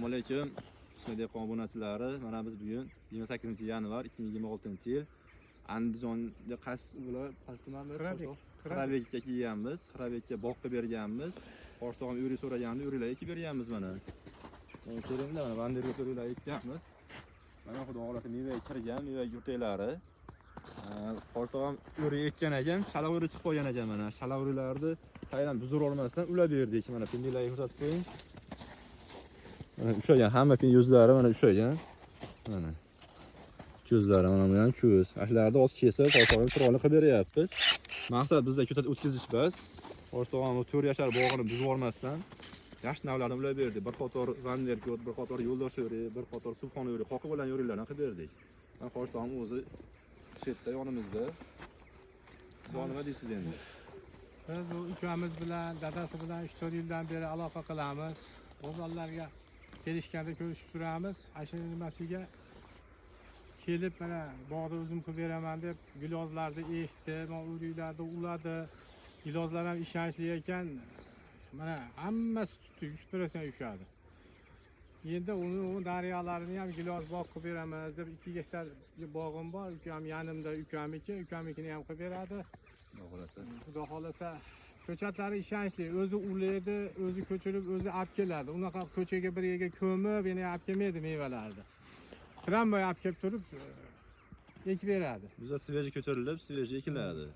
Assalomu alaykum. Dehqon obunachilari, mana biz bugun 28-yanvar 2026-yil Andijonda qaysi viloyat, qaysi tumanmi? Xiravekka kelganmiz. Xiravekka boqqa berganmiz. Qo'rtog'im uri so'raganda urilar ekib berganmiz mana. Mana ko'ringlar, mana banderga urilar ekganmiz. Mana xudo xolasa mevaga kirgan, meva yurtaklari. Qo'rtog'im uri ekkan ekan, shala uri chiqib qolgan ekan mana. Shala urilarni qaydan buzur olmasdan ula berdik. Mana pindilarga ko'rsatib qo'ying. Mana ushlagan, hamma pin yuzlari mana ushlagan. Mana ko'zlari mana bu ham ko'z. Ashlarda oz kesib, qo'rtog'im chiroyli qilib beryapmiz. Maqsad bizda ko'tat o'tkazish bas. Qo'rtog'im 4 yashar bog'ini buzib olmasdan yosh navlarni ulab berdik. Bir qator vanderkot, bir qator yo'ldosh yo'ri, bir qator subxon yo'ri, qoqi bilan yo'rilarni qilib berdik. Mana qo'rtog'im o'zi chetda yonimizda. Bu nima deysiz endi? Biz bu ukamiz bilan, dadasi bilan 3-4 yildan beri aloqa qilamiz. Bozorlarga kelishganda ko'rishib turamiz. Ashuna nimasiga kelib mana bog'da o'zim qilib beraman deb gilozlarni ekdi, mana uylarda uladi. Gilozlar ham ishonchli ekan. Mana hammasi tutdi, 100% ushladi. Endi uni daryolarini ham giloz bog' qilib beramiz deb 2 gektar bog'im bor. Ukam yanimda, ukamikini ham qilib beradi. Xudo xolasa ko'chatlari ishonchli, o'zi ulaydi, o'zi ko'chirib, o'zi olib keladi. Unaqa ko'chaga bir yerga ko'mib, yana olib kelmaydi mevalarni. Tramvay olib kelib turib ekib beradi. Bizda sveji ko'tarilib, sveji ekiladi.